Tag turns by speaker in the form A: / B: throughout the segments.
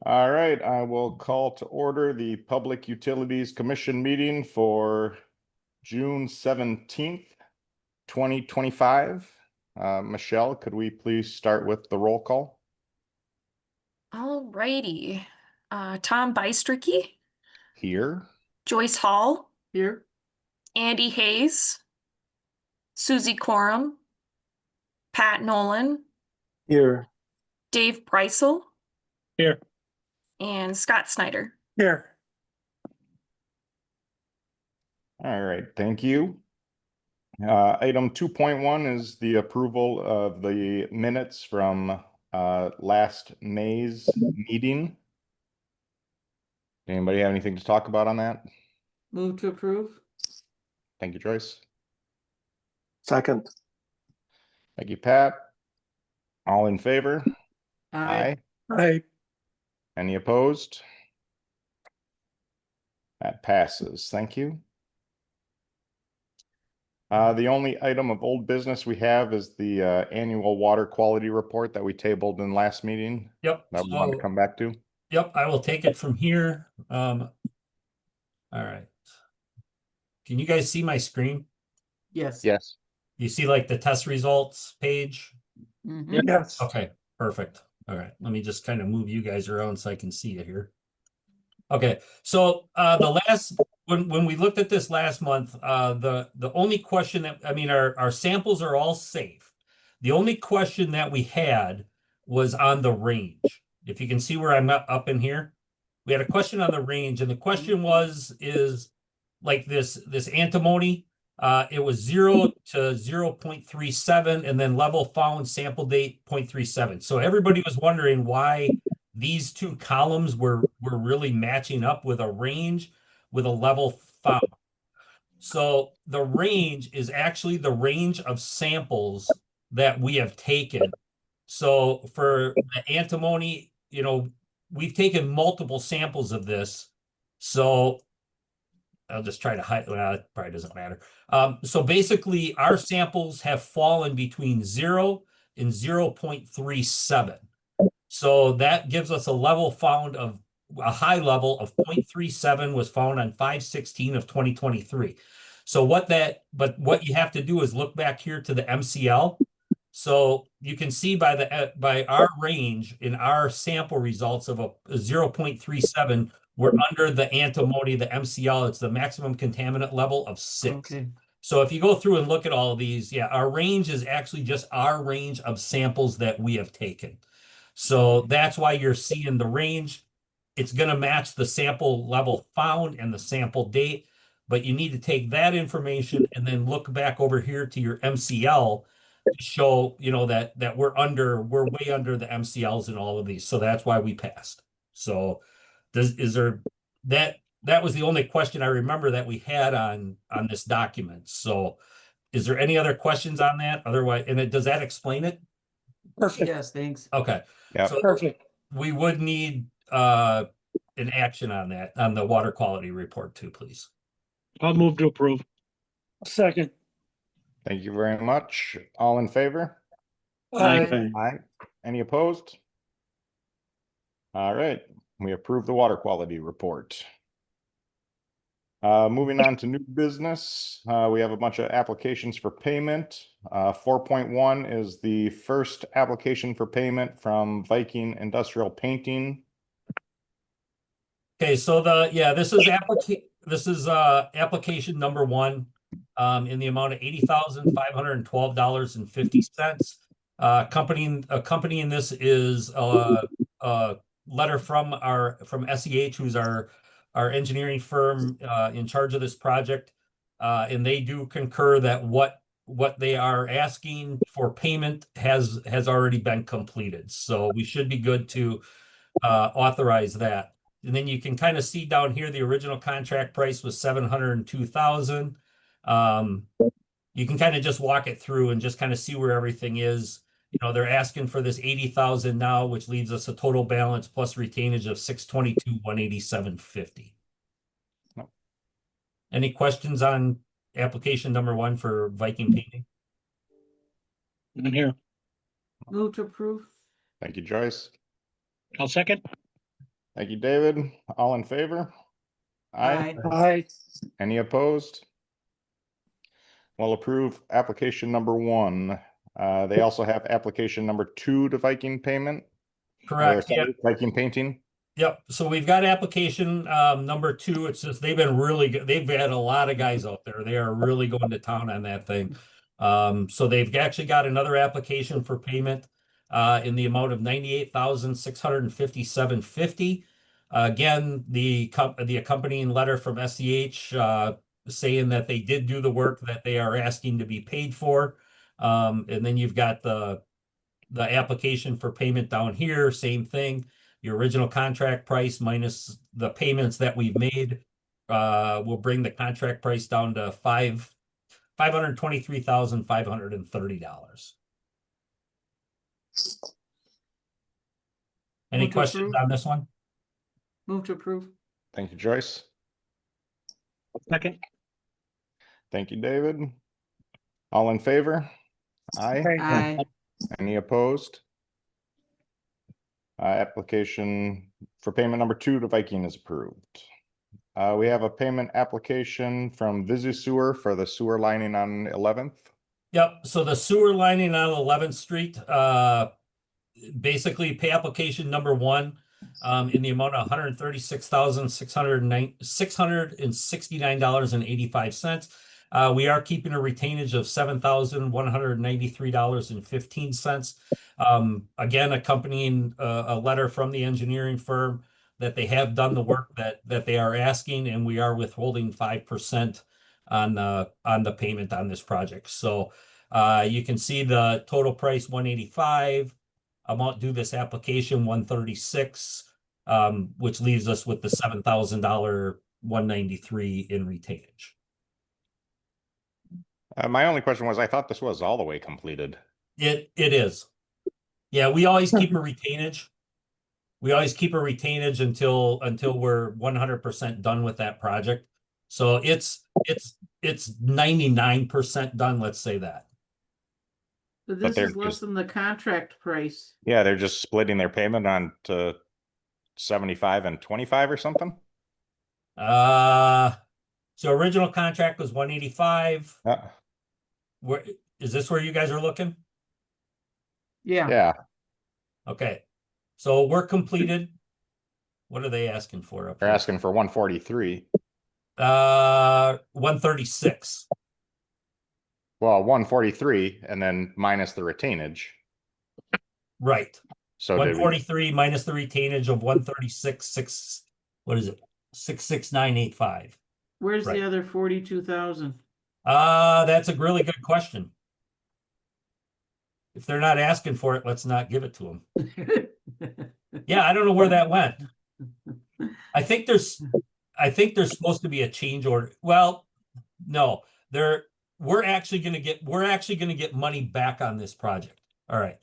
A: All right, I will call to order the Public Utilities Commission meeting for June 17th, 2025. Michelle, could we please start with the roll call?
B: All righty. Tom Bystricky,
A: Here.
B: Joyce Hall,
C: Here.
B: Andy Hayes, Susie Coram, Pat Nolan,
C: Here.
B: Dave Breisel,
C: Here.
B: and Scott Snyder.
C: Here.
A: All right, thank you. Item 2.1 is the approval of the minutes from last May's meeting. Anybody have anything to talk about on that?
C: Move to approve.
A: Thank you, Joyce.
C: Second.
A: Thank you, Pat. All in favor?
C: Aye. Aye.
A: Any opposed? That passes. Thank you. The only item of old business we have is the annual water quality report that we tabled in last meeting.
D: Yep.
A: That we want to come back to.
D: Yep, I will take it from here. All right. Can you guys see my screen?
C: Yes.
A: Yes.
D: You see like the test results page?
C: Yes.
D: Okay, perfect. All right, let me just kind of move you guys around so I can see you here. Okay, so when we looked at this last month, the only question that, I mean, our samples are all safe. The only question that we had was on the range. If you can see where I'm up in here, we had a question on the range, and the question is like this antimony. It was 0 to 0.37, and then level found sample date 0.37. So everybody was wondering why these two columns were really matching up with a range with a level found. So the range is actually the range of samples that we have taken. So for the antimony, you know, we've taken multiple samples of this. So I'll just try to hide. Well, it probably doesn't matter. So basically, our samples have fallen between 0 and 0.37. So that gives us a level found of a high level of 0.37 was found on 5/16 of 2023. So what you have to do is look back here to the MCL. So you can see by our range in our sample results of a 0.37, we're under the antimony, the MCL. It's the maximum contaminant level of 6.
C: Okay.
D: So if you go through and look at all of these, yeah, our range is actually just our range of samples that we have taken. So that's why you're seeing the range. It's going to match the sample level found and the sample date, but you need to take that information and then look back over here to your MCL to show, you know, that we're way under the MCLs in all of these. So that's why we passed. So that was the only question I remember that we had on this document. So is there any other questions on that? Otherwise, and does that explain it?
C: Perfect. Yes, thanks.
D: Okay.
A: Yeah.
D: So
C: Perfect.
D: we would need an action on that, on the water quality report too, please.
E: I'll move to approve.
C: Second.
A: Thank you very much. All in favor?
E: Aye.
A: Aye. Any opposed? All right, we approve the water quality report. Moving on to new business, we have a bunch of applications for payment. 4.1 is the first application for payment from Viking Industrial Painting.
D: Okay, so this is application number 1 in the amount of $80,512.50. Accompanying this is a letter from SEH, who's our engineering firm in charge of this project, and they do concur that what they are asking for payment has already been completed. So we should be good to authorize that. And then you can kind of see down here the original contract price was $702,000. You can kind of just walk it through and just kind of see where everything is. You know, they're asking for this $80,000 now, which leaves us a total balance plus retainage of $622,187.50. Any questions on application number 1 for Viking Painting?
E: I'm here.
C: Move to approve.
A: Thank you, Joyce.
E: I'll second.
A: Thank you, David. All in favor?
C: Aye.
A: Any opposed? Well, approve application number 1. They also have application number 2 to Viking payment. Or
D: Correct.
A: sorry, Viking painting.
D: Yep. So we've got application number 2. It's just they've been really good. They've had a lot of guys out there. They are really going to town on that thing. So they've actually got another application for payment in the amount of $98,657.50. Again, the accompanying letter from SEH saying that they did do the work that they are asking to be paid for. And then you've got the application for payment down here, same thing. Your original contract price minus the payments that we've made will bring the contract price down to $523,530. Any
C: Move to
D: questions
C: approve.
D: on this one?
C: Move to approve.
A: Thank you, Joyce.
E: Second.
A: Thank you, David. All in favor? Aye.
C: Aye.
A: Any opposed? Application for payment number 2 to Viking is approved. We have a payment application from Visu Sewer for the sewer lining on 11th.
D: Yep. So the sewer lining on 11th Street, basically pay application number 1 in the amount of $136,669.85. We are keeping a retainage of $7,193.15. Again, accompanying a letter from the engineering firm that they have done the work that they are asking, and we are withholding 5% on the payment on this project. So you can see the total price $185, amount due this application $136, which leaves us with the $7,000 $193 in retainage.
A: My only question was, I thought this was all the way completed.
D: It is. Yeah, we always keep a retainage. We always keep a retainage until we're 100% done with that project. So it's 99% done, let's say that.
C: But
A: But
C: this
A: they're
C: is less
A: just-
C: than the contract price.
A: Yeah, they're just splitting their payment on to 75 and 25 or something.
D: So original contract was 185. Where is this where you guys are looking?
C: Yeah.
A: Yeah,
D: Okay. So we're completed. What are they asking for up
A: they're
D: here?
A: asking for 143.
D: 136.
A: Well, 143 and then minus the retainage.
D: Right.
A: So did we?
D: 143 minus the retainage of 136, what is it? 66985.
C: Where's
D: Right.
C: the other 42,000?
D: That's a really good question. If they're not asking for it, let's not give it to them. Yeah, I don't know where that went. I think there's supposed to be a change order. Well, no, we're actually gonna get money back on this project. All right.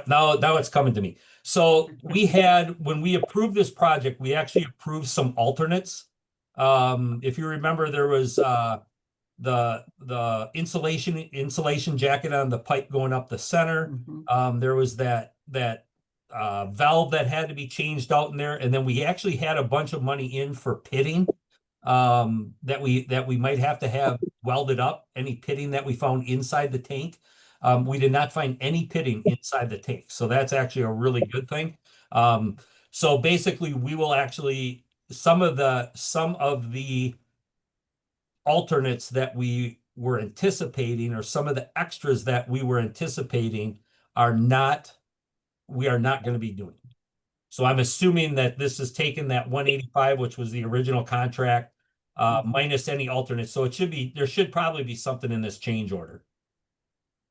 D: Now it's coming to me. So when we approved this project, we actually approved some alternates. If you remember, there was the insulation jacket on the pipe going up the center.
C: Mhm.
D: There was that valve that had to be changed out in there, and then we actually had a bunch of money in for pitting that we might have to have welded up, any pitting that we found inside the tank. We did not find any pitting inside the tank, so that's actually a really good thing. So basically, we will actually some of the alternates that we were anticipating, or some of the extras that we were anticipating, we are not going to be doing. So I'm assuming that this is taking that 185, which was the original contract, minus any alternates. So there should probably be something in this change order,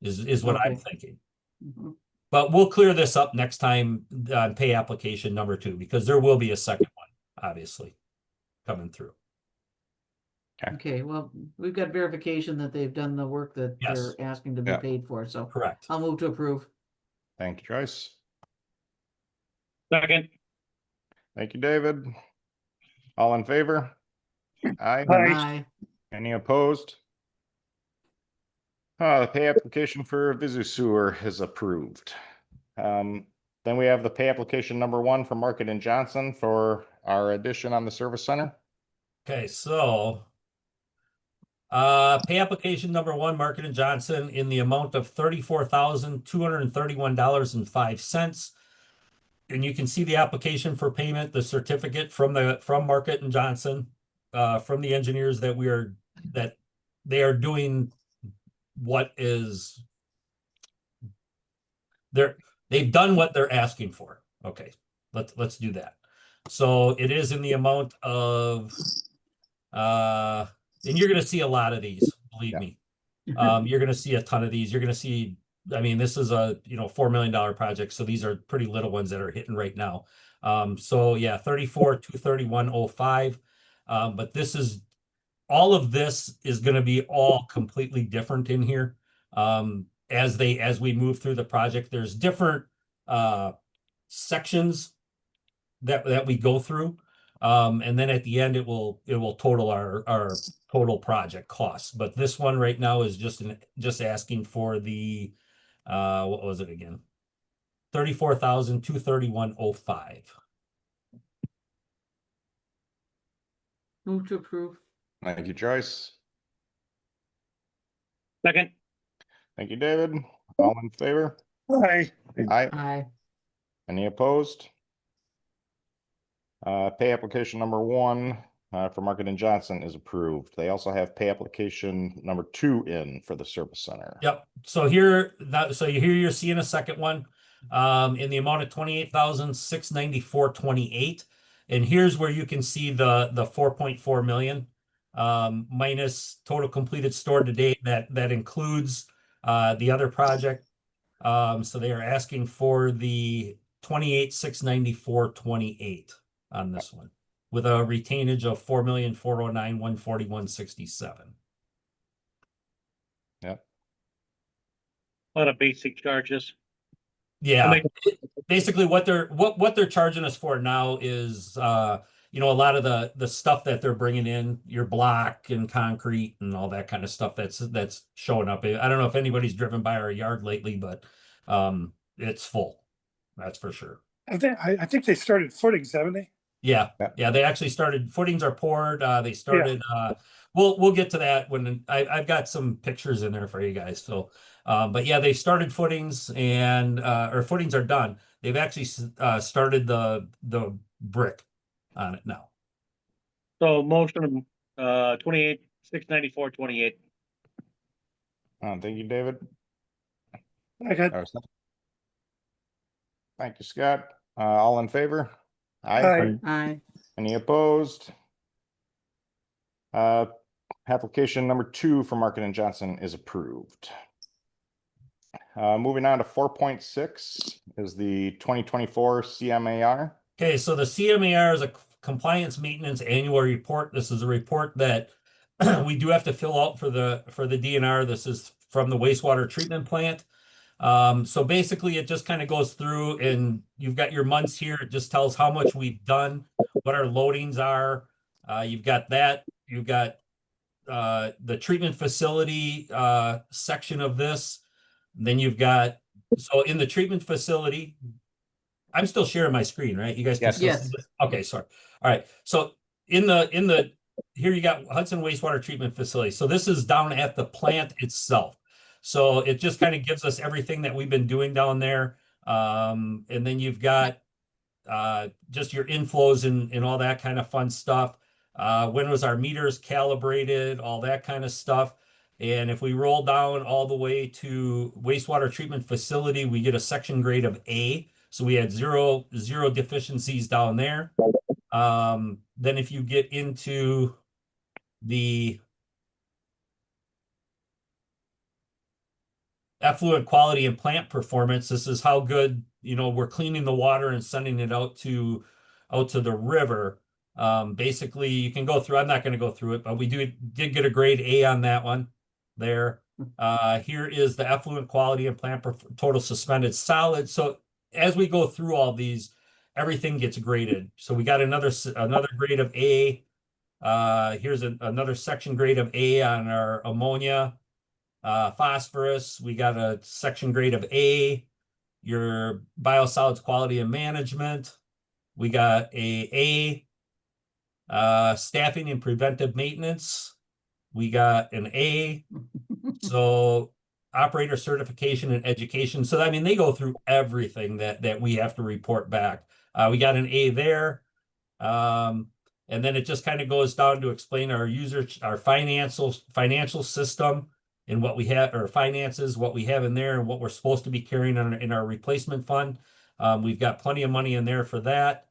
D: is what I'm
C: Okay.
D: thinking.
C: Mhm.
D: But we'll clear this up next time on pay application number 2, because there will be a second one, obviously, coming through.
C: Okay, well, we've got verification that they've done the work that
D: Yes.
C: they're asking to be
A: Yeah.
C: paid for, so
D: Correct.
C: I'll move to approve.
A: Thank you, Joyce.
E: Second.
A: Thank you, David. All in favor? Aye.
C: Aye.
A: Any opposed? The pay application for Visu Sewer is approved. Then we have the pay application number 1 for Market and Johnson for our addition on the service center.
D: Okay, so pay application number 1, Market and Johnson, in the amount of $34,231.05. And you can see the application for payment, the certificate from Market and Johnson, from the engineers that they are doing what is they've done what they're asking for. Okay, let's do that. So it is in the amount of and you're gonna see a lot of these, believe me. You're gonna see a ton of these. You're gonna see, I mean, this is a $4 million project, so these are pretty little ones that are hitting right now. So yeah, 34,231.05. But this is all of this is going to be all completely different in here. As we move through the project, there's different sections that we go through. And then at the end it will total our total project costs. But this one right now is just asking for the what was it again? 34,231.05.
C: Move to approve.
A: Thank you, Joyce.
E: Second.
A: Thank you, David. All in favor?
E: Aye.
A: Aye.
C: Aye.
A: Any opposed? Pay application number 1 for Market and Johnson is approved. They also have pay application number 2 in for the service center.
D: Yep. So you're seeing a second one in the amount of 28,694.28. And here's where you can see the 4.4 million minus total completed stored to date. That includes the other project. So they are asking for the 28,694.28 on this one, with a retainage of 4,409,141.67.
A: Yep.
E: A lot of basic charges.
D: Yeah, basically what they're charging us for now is a lot of the stuff that they're bringing in, your block and concrete and all that kind of stuff that's showing up. I don't know if anybody's driven by our yard lately, but it's full. That's for sure.
F: I think they started footings, haven't they?
D: Yeah, they actually started, footings are poured. They started we'll get to that when I've got some pictures in there for you guys. So but yeah, they started footings and or footings are done. They've actually started the brick on it now.
E: So motion 28,694.28.
A: Thank you, David.
F: I got
A: Thank you, Scott. All in favor?
F: Aye.
C: Aye.
A: Any opposed? Application number 2 for Market and Johnson is approved. Moving on to 4.6 is the 2024 CMAR.
D: Okay, so the CMAR is a compliance maintenance annual report. This is a report that we do have to fill out for the DNR. This is from the wastewater treatment plant. So basically it just kind of goes through and you've got your months here. It just tells how much we've done, what our loadings are. You've got that. You've got the treatment facility section of this. Then you've got, so in the treatment facility, I'm still sharing my screen, right? You guys can still see this? Okay, sorry. All right. So in the here you got Hudson wastewater treatment facility. So this is down at the plant itself. So it just kind of gives us everything that we've been doing down there. And then you've got just your inflows and all that kind of fun stuff. When was our meters calibrated, all that kind of stuff. And if we roll down all the way to wastewater treatment facility, we get a section grade of A. So we had zero deficiencies down there. Then if you get into the effluent quality and plant performance, this is how good, we're cleaning the water and sending it out to the river. Basically you can go through, I'm not going to go through it, but we did get a grade A on that one there. Here is the effluent quality and plant total suspended solid. So as we go through all these, everything gets graded. So we got another grade of A. Here's another section grade of A on our ammonia. Phosphorus, we got a section grade of A. your biosolids quality and management. We got staffing and preventive maintenance. We got an A. So operator certification and education. So I mean, they go through everything that we have to report back. We got an A there. And then it just kind of goes down to explain our financial system and what we have, our finances, what we have in there and what we're supposed to be carrying in our replacement fund. We've got plenty of money in there for that.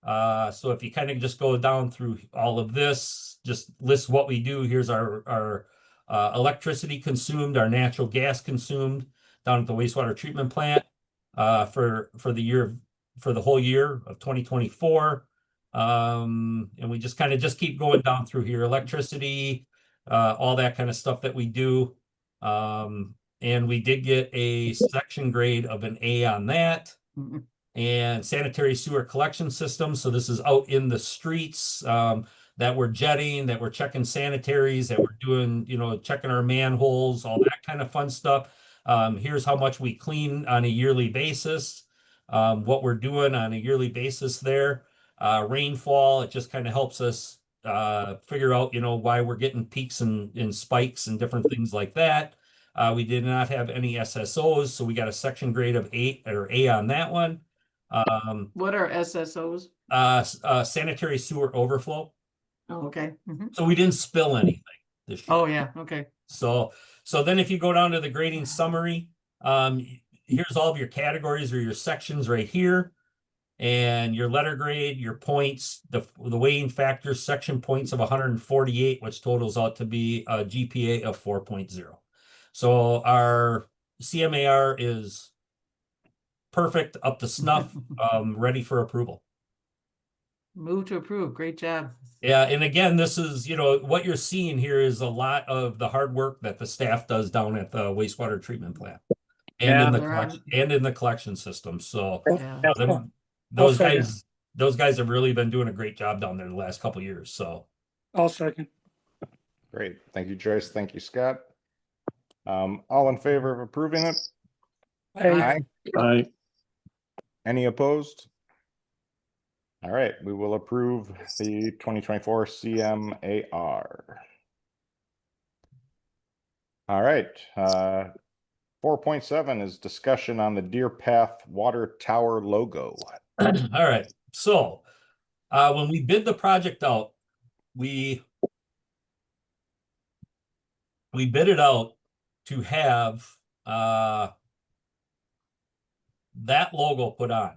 D: So if you kind of just go down through all of this, just list what we do. Here's our electricity consumed, our natural gas consumed down at the wastewater treatment plant for the whole year of 2024. And we just kind of keep going down through here, electricity, all that kind of stuff that we do. And we did get a section grade of an A on that. And sanitary sewer collection system. So this is out in the streets that we're jetting, that we're checking sanitaries, that we're doing, checking our manholes, all that kind of fun stuff. Here's how much we clean on a yearly basis, what we're doing on a yearly basis there. Rainfall, it just kind of helps us figure out, why we're getting peaks and spikes and different things like that. We did not have any SSOs, so we got a section grade of A on that one.
C: What are SSOs?
D: Sanitary sewer overflow.
C: Oh, okay.
D: So we didn't spill anything this year.
C: Oh, yeah, okay.
D: So then if you go down to the grading summary, here's all of your categories or your sections right here. And your letter grade, your points, the weighting factors, section points of 148, which totals out to be a GPA of 4.0. So our CMAR is perfect, up to snuff, ready for approval.
C: Move to approve. Great job.
D: Yeah, and again, this is, what you're seeing here is a lot of the hard work that the staff does down at the wastewater treatment plant and in the collection system. So
C: Yeah.
D: those guys have really been doing a great job down there the last couple of years. So
F: I'll second.
A: Great. Thank you, Joyce. Thank you, Scott. All in favor of approving it?
C: Aye.
F: Aye.
A: Any opposed? All right, we will approve the 2024 CMAR. All right, 4.7 is discussion on the Deer Path Water Tower logo.
D: all right. So when we bid the project out, we bid it out to have that logo put on.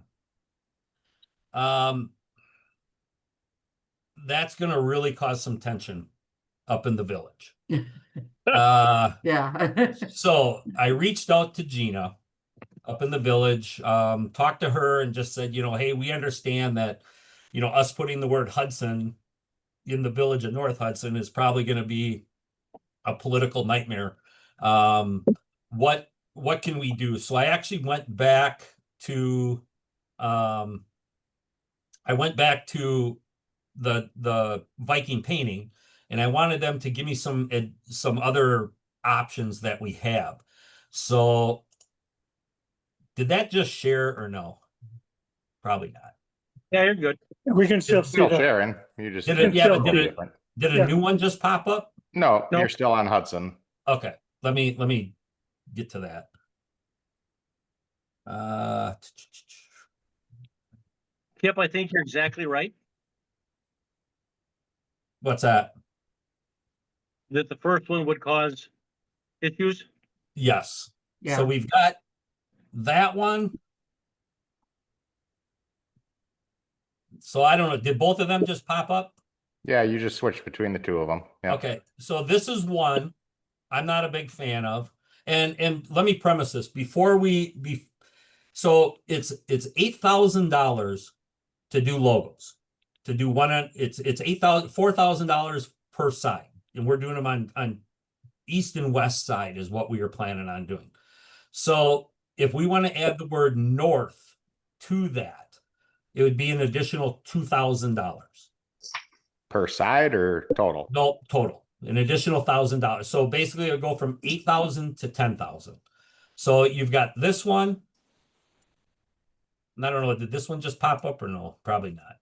D: That's going to really cause some tension up in the village.
C: Yeah.
D: So I reached out to Gina up in the village, talked to her and just said, hey, we understand that, us putting the word Hudson in the village of North Hudson is probably going to be a political nightmare. What can we do? So I actually went back to the Viking painting, and I wanted them to give me some other options that we have. So did that just share or no? Probably not.
E: Yeah, you're good.
F: We can still see
A: Still
F: that.
A: sharing. You just
D: Did it? Yeah, but did
F: Yeah.
D: a new one just pop up?
A: No,
E: Nope.
A: you're still on Hudson.
D: Okay, let me get to that.
E: Kip, I think you're exactly right.
D: What's that?
E: That the first one would cause issues.
D: Yes.
C: Yeah.
D: So we've got that one. So I don't know. Did both of them just pop up?
A: Yeah, you just switched between the two of them. Yeah.
D: Okay. So this is one I'm not a big fan of. And let me premise this so it's $8,000 to do logos. To do one it's $4,000 per side. And we're doing them on east and west side is what we are planning on doing. So if we want to add the word north to that, it would be an additional $2,000
A: Per side or total?
D: No, total, an additional $1,000. So basically it'll go from 8,000 to 10,000. So you've got this one, I don't know, did this one just pop up or no? Probably not.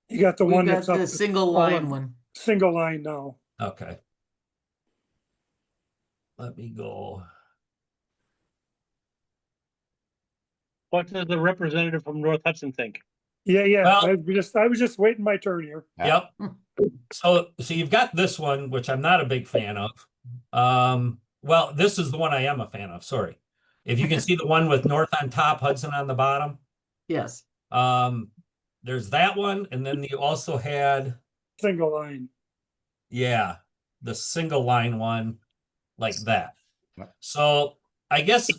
F: You got the
C: We've
F: one
C: got
F: that's up.
C: the single
F: all
C: line
F: of-
C: one.
F: Single line now.
D: Okay. Let me go.
E: What does the representative from North Hudson think?
F: Yeah.
D: Well-
F: I was just waiting my turn here.
A: Yeah.
D: Yep. So you've got this one, which I'm not a big fan of. Well, this is the one I am a fan of, sorry. If you can see the one with North on top, Hudson on the bottom.
C: Yes.
D: There's that one, and then you also had,
F: Single line.
D: yeah, the single line one like that.
A: Yep.
D: So I guess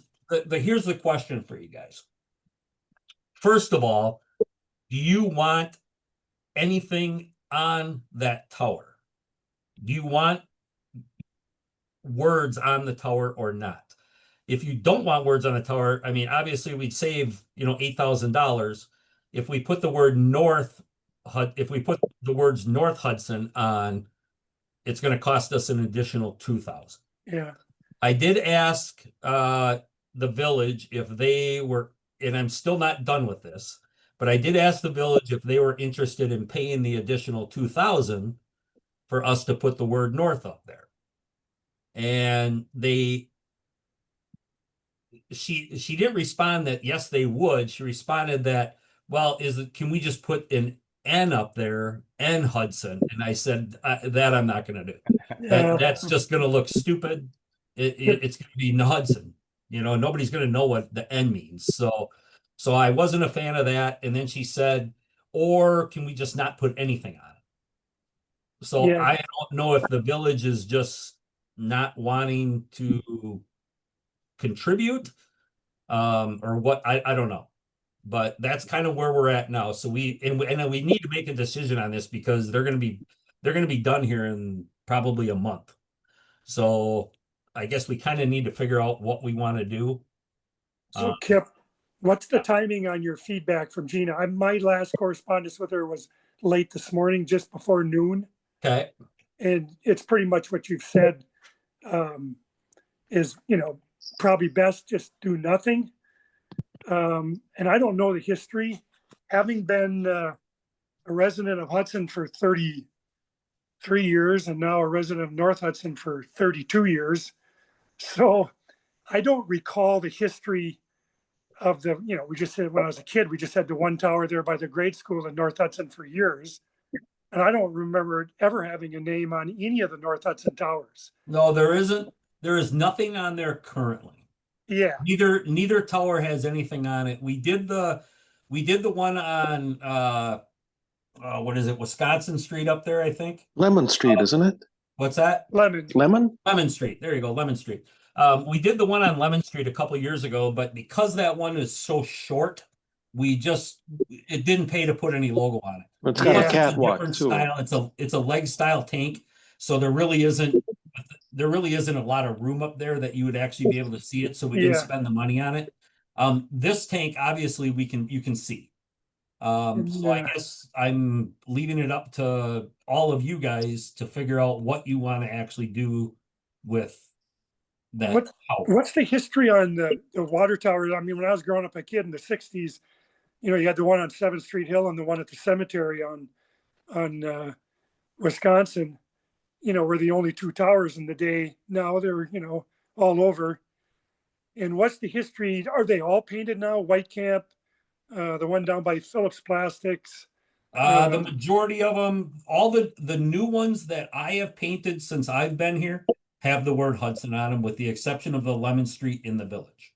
D: here's the question for you guys. First of all, do you want anything on that tower? Do you want words on the tower or not? If you don't want words on the tower, I mean, obviously we'd save, $8,000. If we put the word if we put the words North Hudson on, it's going to cost us an additional $2,000.
F: Yeah.
D: I did ask the village if they were, and I'm still not done with this, but I did ask the village if they were interested in paying the additional $2,000 for us to put the word North up there. And she didn't respond that yes they would. She responded that, well, can we just put an N up there, N Hudson? And I said that I'm not going to do.
F: Yeah.
D: That's just going to look stupid. It's going to be Hudson. Nobody's going to know what the N means. So I wasn't a fan of that. And then she said, or can we just not put anything on it? So
F: Yeah.
D: I don't know if the village is just not wanting to contribute or what. I don't know, but that's kind of where we're at now. So we need to make a decision on this because they're going to be done here in probably a month. So I guess we kind of need to figure out what we want to do.
F: So Kip, what's the timing on your feedback from Gina? My last correspondence with her was late this morning, just before noon.
D: Okay.
F: And it's pretty much what you've said, is, probably best just do nothing. And I don't know the history, having been a resident of Hudson for 33 years and now a resident of North Hudson for 32 years. So I don't recall the history of we just said when I was a kid, we just had the one tower there by the grade school in North Hudson for years. And I don't remember ever having a name on any of the North Hudson towers.
D: No, there isn't. There is nothing on there currently.
F: Yeah.
D: Neither tower has anything on it. We did the one on what is it, Wisconsin Street up there, I think.
G: Lemon Street, isn't it?
D: What's that?
F: Lemon.
D: Lemon Street. There you go, Lemon Street. We did the one on Lemon Street a couple years ago, but because that one is so short, it didn't pay to put any logo on it.
G: It's got
F: Yeah.
G: a
D: It's
G: catwalk
D: different
G: too.
D: style. It's a leg style tank, so there really isn't a lot of room up there that you would actually be able to see it. So we didn't
F: Yeah.
D: spend the money on it. This tank, obviously, you can see. So I guess I'm leaving it up to all of you guys to figure out what you want to actually do with that tower.
F: What's the history on the water tower? I mean, when I was growing up a kid in the 60s, you had the one on 7th Street Hill and the one at the cemetery on Wisconsin, were the only two towers in the day. Now they're, all over. And what's the history? Are they all painted now? White Camp, the one down by Phillips Plastics.
D: The majority of them, all the new ones that I have painted since I've been here have the word Hudson on them, with the exception of the Lemon Street in the village.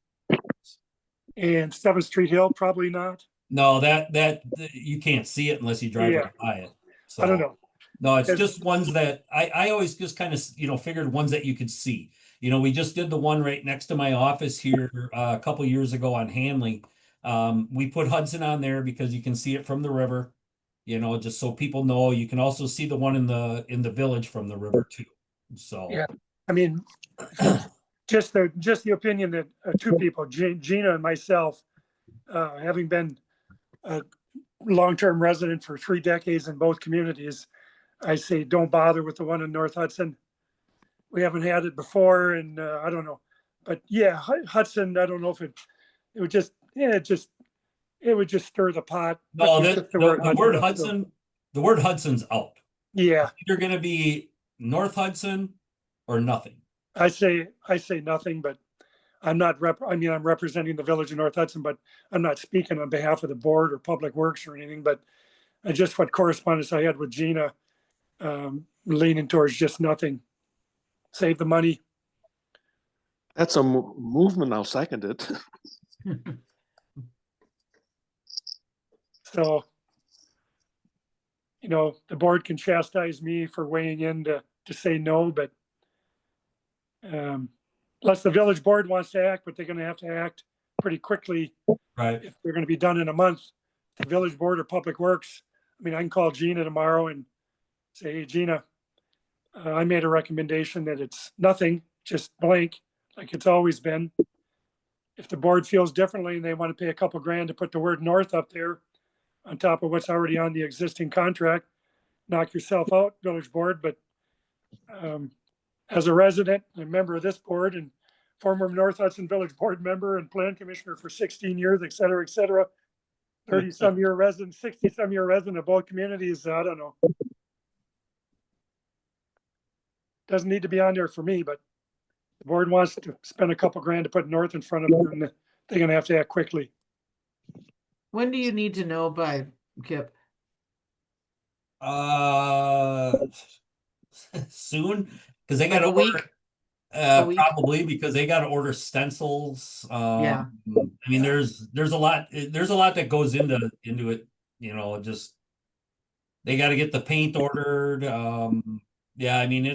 F: And 7th Street Hill, probably not.
D: No, that you can't see it unless you drive right by it. So
F: I don't know.
D: no, it's just ones that I always just kind of figured ones that you could see. We just did the one right next to my office here a couple years ago on Hanley. We put Hudson on there because you can see it from the river, just so people know. You can also see the one in the village from the river too. So
F: Yeah. I mean, just the opinion that two people, Gina and myself, having been a long-term resident for 3 decades in both communities, I say don't bother with the one in North Hudson. We haven't had it before, and I don't know. But yeah, Hudson, I don't know if it would just it would just stir the pot.
D: No,
F: but
D: that,
F: just
D: the word
F: so-
D: Hudson, the word Hudson's out.
F: Yeah,
D: Either gonna be North Hudson or nothing.
F: I say nothing, but I'm not I'm representing the village of North Hudson, but I'm not speaking on behalf of the board or Public Works or anything, but just what correspondence I had with Gina, leaning towards just nothing. Save the money.
G: That's a movement. I'll second it.
F: So, the board can chastise me for weighing in to say no, but unless the village board wants to act, but they're gonna have to act pretty quickly
D: Right.
F: if they're gonna be done in a month. The village board or Public Works, I mean, I can call Gina tomorrow and say, hey, Gina, I made a recommendation that it's nothing, just blank, like it's always been. If the board feels differently and they want to pay a couple grand to put the word north up there on top of what's already on the existing contract, knock yourself out, village board. But as a resident and a member of this board and former North Hudson Village Board member and plan commissioner for 16 years, et cetera, 30 some year resident, 60 some year resident of both communities, I don't know. Doesn't need to be on there for me, but the board wants to spend a couple grand to put north in front of them, and they're gonna have to act quickly.
C: When do you need to know by, Kip?
D: Soon, because they
C: Like
D: got
C: a week? A week?
D: probably because they got to order stencils.
C: Yeah.
D: I mean, there's a lot that goes into it. Just they got to get the paint ordered. Yeah, I mean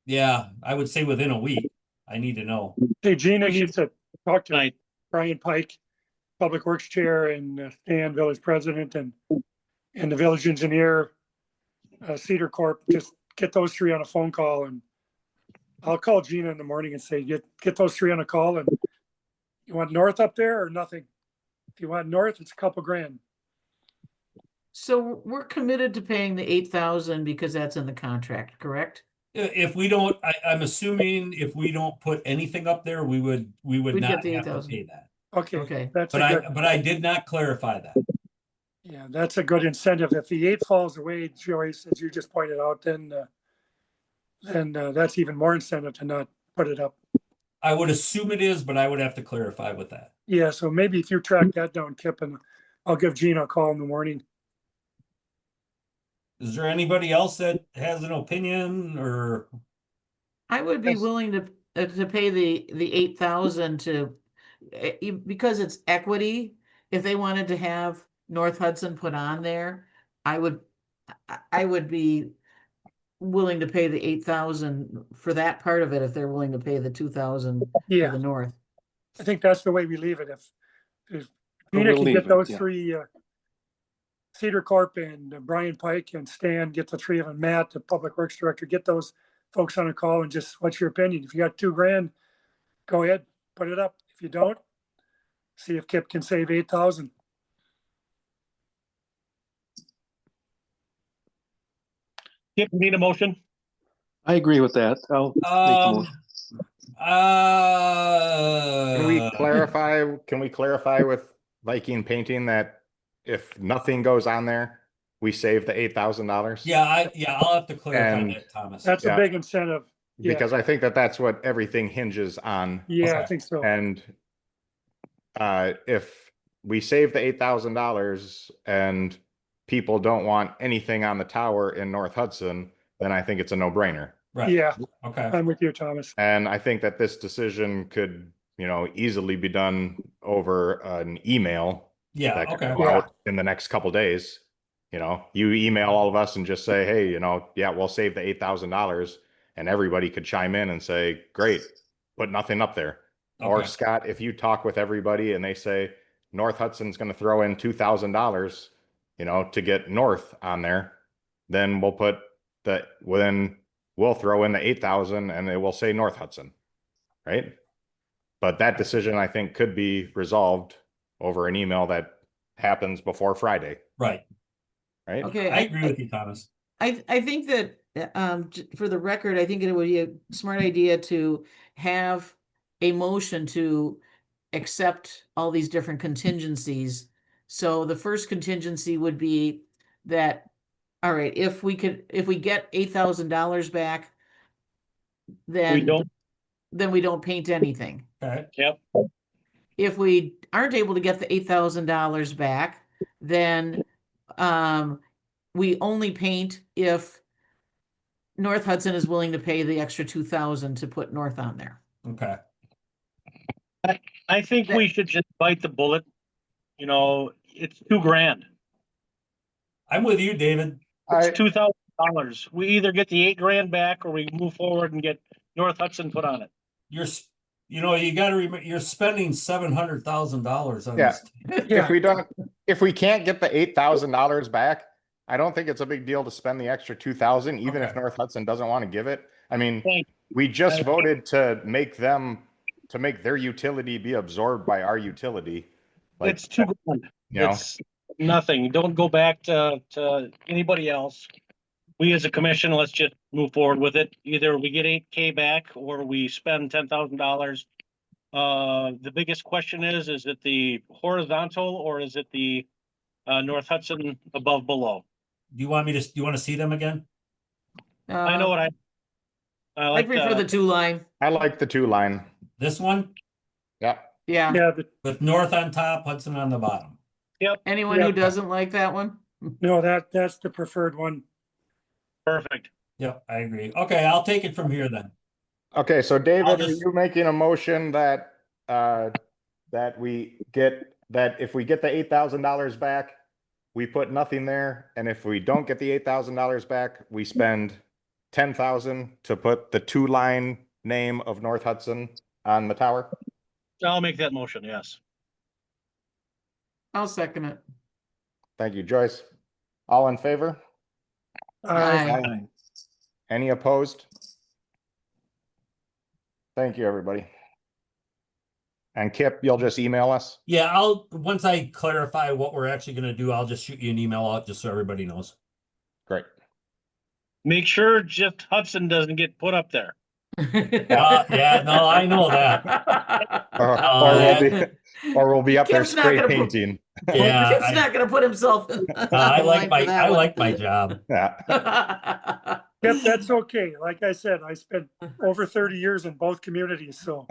D: I would say within a week. I need to know.
F: Hey, Gina
E: We
F: needs to talk to
E: Tonight,
F: Brian Pike, Public Works Chair, and Stan, Village President, and the village engineer, Cedar Corp. Just get those three on a phone call, and I'll call Gina in the morning and say, get those three on a call, and you want north up there or nothing? If you want north, it's a couple grand.
C: So we're committed to paying the 8,000 because that's in the contract, correct?
D: If we don't, I'm assuming if we don't put anything up there, we would
C: We'd
D: not
C: get the
D: have to
C: 8,000.
D: pay that.
F: Okay,
C: Okay.
F: that's
D: But
F: a good,
D: I did not clarify that.
F: yeah, that's a good incentive. If the 8 falls away, Joyce, as you just pointed out, then that's even more incentive to not put it up.
D: I would assume it is, but I would have to clarify with that.
F: Yeah, so maybe if you track that down, Kip, and I'll give Gina a call in the morning.
D: Is there anybody else that has an opinion or?
C: I would be
F: Yes.
C: willing to pay the 8,000 because it's equity. If they wanted to have North Hudson put on there, I would be willing to pay the 8,000 for that part of it if they're willing to pay the 2,000 for
F: Yeah,
C: the north.
F: I think that's the way we leave it. If
G: We'll
F: Gina can
G: leave
F: get
G: it,
F: those
G: yeah.
F: three, Cedar Corp and Brian Pike and Stan, get the three of them, Matt, the Public Works Director, get those folks on a call and just, what's your opinion? If you got 2 grand, go ahead, put it up. If you don't, see if Kip can save 8,000.
E: Kip, you need a motion?
G: I agree with that. I'll make a motion.
A: Can we clarify with Viking Painting that if nothing goes on there, we save the $8,000?
D: Yeah, I'll have to clarify
A: And
D: that, Thomas.
F: That's a
A: Yeah.
F: big incentive. Yeah,
A: Because I think that's what everything hinges on.
F: yeah, I
D: Okay.
F: think so.
A: And if we save the $8,000 and people don't want anything on the tower in North Hudson, then I think it's a no-brainer.
D: Right,
F: Yeah,
D: okay,
F: I'm with you, Thomas.
A: And I think that this decision could, easily be done over an email
D: yeah,
A: that could
D: okay.
A: go out in the next couple days. You email all of us and just say, hey, yeah, we'll save the $8,000, and everybody could chime in and say, great, put nothing up there. Or
D: Okay.
A: Scott, if you talk with everybody and they say North Hudson's going to throw in $2,000, to get north on there, then we'll throw in the 8,000 and it will say North Hudson, right? But that decision, I think, could be resolved over an email that happens before Friday,
D: Right,
A: right?
C: Okay.
D: I agree with you, Thomas.
C: I think that for the record, I think it would be a smart idea to have a motion to accept all these different contingencies. So the first contingency would be that, all right, if we get $8,000 back, then
E: don't.
C: we don't paint anything.
D: Okay,
E: Yep.
C: If we aren't able to get the $8,000 back, then we only paint if North Hudson is willing to pay the extra 2,000 to put North on there.
D: okay.
E: I think we should just bite the bullet. You know, it's $2,000.
D: I'm with you, David.
E: It's $2,000. We either get the $8,000 back or we move forward and get North Hudson put on it.
D: You know, you gotta remember, you're spending $700,000 on
A: Yeah.
D: this.
A: If we can't get the $8,000 back, I don't think it's a big deal to spend the extra 2,000, even if
D: Okay.
A: North Hudson doesn't want to give it. I mean,
E: Thank
A: we just
E: Thank
A: voted to make their utility be absorbed by our utility. Like,
E: It's $2,000.
A: you know,
E: It's nothing. Don't go back to anybody else. We as a commission, let's just move forward with it. Either we get $8,000 back or we spend $10,000. The biggest question is it the horizontal or is it the North Hudson above below?
D: Do you want to see them again?
E: I know what I
C: I
E: like.
C: prefer the 2-line.
A: I like the 2-line.
D: This one
A: Yeah.
C: Yeah.
F: Yeah,
D: with North on top, Hudson on the bottom.
C: Anyone
F: Yeah.
C: who doesn't like that one?
F: no, that's the preferred one.
E: Perfect.
D: Yep, I agree. Okay, I'll take it from here then.
A: Okay, so David,
D: I'll
A: are
D: just-
A: you making a motion that if we get the $8,000 back, we put nothing there, and if we don't get the $8,000 back, we spend 10,000 to put the 2-line name of North Hudson on the tower?
E: I'll make that motion. Yes.
C: I'll second it.
A: Thank you, Joyce. All in favor?
C: Aye.
A: Any opposed? Thank you, everybody. And Kip, you'll just email us?
D: Yeah, once I clarify what we're actually gonna do, I'll just shoot you an email out just so everybody knows.
A: Great.
E: Make sure just Hudson doesn't get put up there.
D: Yeah, no, I know that.
A: Or we'll be up there
C: Kip's not
A: spray
C: gonna put-
A: painting.
D: Yeah,
C: Kip's not gonna put himself in.
D: I
C: on
D: like
C: line for that one.
D: my job.
A: Yeah.
F: Yep, that's okay. Like I said, I spent over 30 years in both communities, so.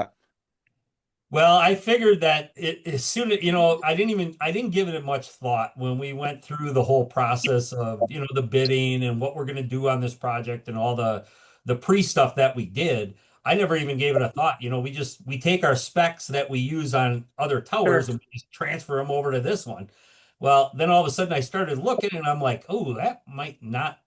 D: Well, I figured that as soon as, I didn't give it much thought when we went through the whole process of, the bidding and what we're going to do on this project and all the pre-stuff that we did. I never even gave it a thought. We take our specs that we use on other towers and we just transfer them over to this one. Well, then all of a sudden I started looking and I'm like, oh, that might not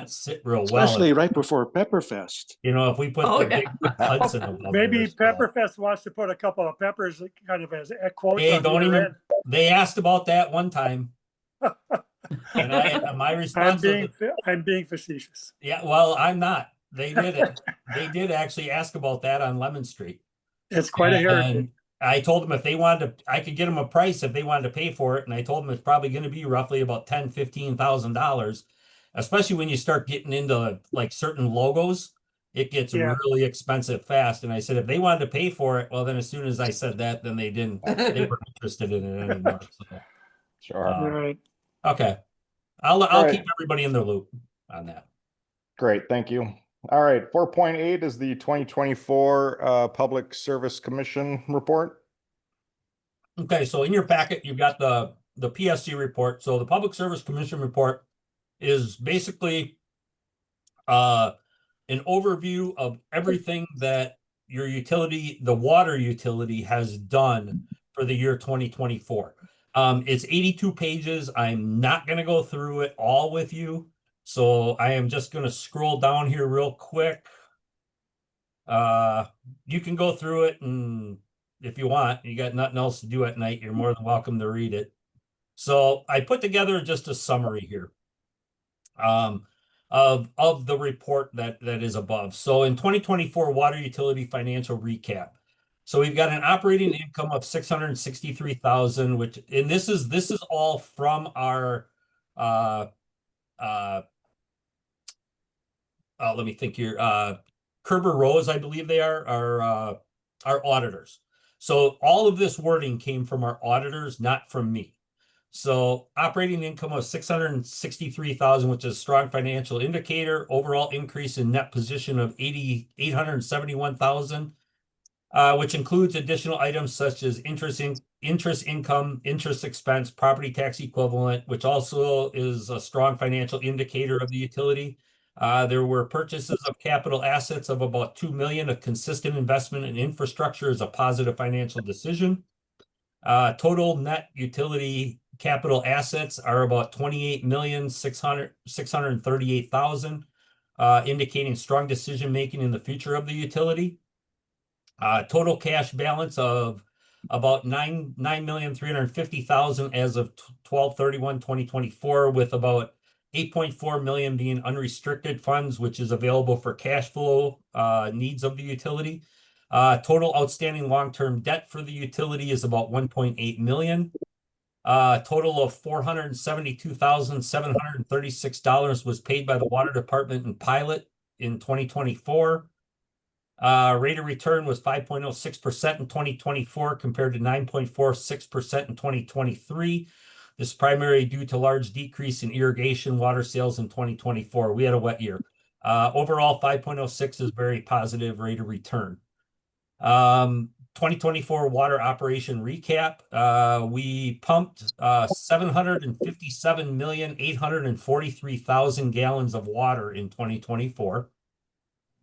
D: sit real well.
G: Especially right before Pepperfest.
D: If we put the big Hudson above
F: Maybe
D: there, so.
F: Pepperfest wants to put a couple of peppers kind of as quotes
D: Hey,
F: on the
D: don't
F: other
D: even.
F: end.
D: They asked about that one time, and my response was,
F: I'm being facetious.
D: "Yeah, well, I'm not." They did it. They did actually ask about that on Lemon Street.
F: It's quite a heritage.
D: And I told them if they wanted to, I could get them a price if they wanted to pay for it. And I told them it's probably going to be roughly about $10,000-$15,000, especially when you start getting into like certain logos. It gets
F: Yeah.
D: really expensive fast. And I said, if they wanted to pay for it, well, then as soon as I said that, then they weren't interested in it anymore. So,
A: Sure.
F: All right.
D: okay. I'll
A: right.
D: keep everybody in the loop on that.
A: Great, thank you. All right, 4.8 is the 2024 Public Service Commission report.
D: Okay, so in your packet, you've got the PSC report. So the Public Service Commission report is basically an overview of everything that your utility, the water utility, has done for the year 2024. It's 82 pages. I'm not going to go through it all with you. So I am just going to scroll down here real quick. You can go through it, and if you want, you got nothing else to do at night, you're more than welcome to read it. So I put together just a summary here of the report that is above. So in 2024 water utility financial recap. So we've got an operating income of 663,000, which, and this is all from our let me think here. Kerber Rose, I believe they are our auditors. So all of this wording came from our auditors, not from me. So operating income was 663,000, which is a strong financial indicator. Overall increase in net position of 871,000, which includes additional items such as interest income, interest expense, property tax equivalent, which also is a strong financial indicator of the utility. There were purchases of capital assets of about 2 million. A consistent investment in infrastructure is a positive financial decision. Total net utility capital assets are about 28,638,000, indicating strong decision-making in the future of the utility. Total cash balance of about 9,350,000 as of 12/31/2024, with about 8.4 million being unrestricted funds, which is available for cash flow needs of the utility. Total outstanding long-term debt for the utility is about 1.8 million. Total of $472,736 was paid by the water department in pilot in 2024. Rate of return was 5.06% in 2024 compared to 9.46% in 2023. This is primarily due to large decrease in irrigation water sales in 2024. We had a wet year. Overall, 5.06 is very positive rate of return. 2024 water operation recap. We pumped 757,843,000 gallons of water in 2024.